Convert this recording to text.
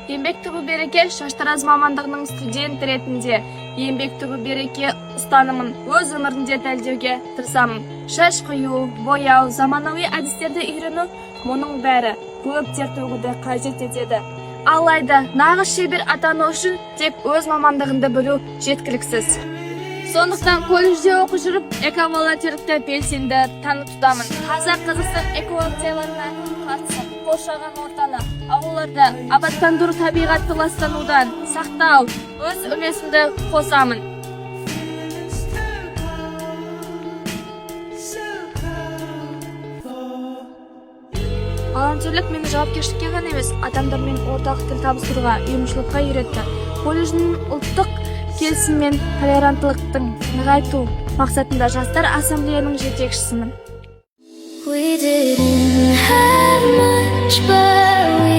Еңбек түбі береке шаштараз мамандығының студент ретінде еңбек түбі береке ұстанымын өз өмірінде дәлелдеуге тырысамын. Шаш қию, бояу, заманауи әдістерді үйрену мұның бәрі көп тер төгуді қажет етеді. Алайда нағыз шебер атану үшін тек өз мамандығында білу жеткіліксіз. Сондықтан колледжде оқып жүріп, эко-волонтерлікті белсенді танытудамын. Қазақ Қазақстан эко-акцияларына қатысып, қоршаған ортаны, ауылдарды абаттандыру, табиғатты ластанудан сақтау, өз үлесімді қосамын. Волонтерлік мені жауапкершілікке ғана емес, адамдармен ортақ тіл табыстыруға, ұйымшылыққа үйретті. Колледждің ұлттық келісім мен толеранттылықтың нығайту мақсатында жастар ассамблеяның жетекшісімін. We didn't have much, but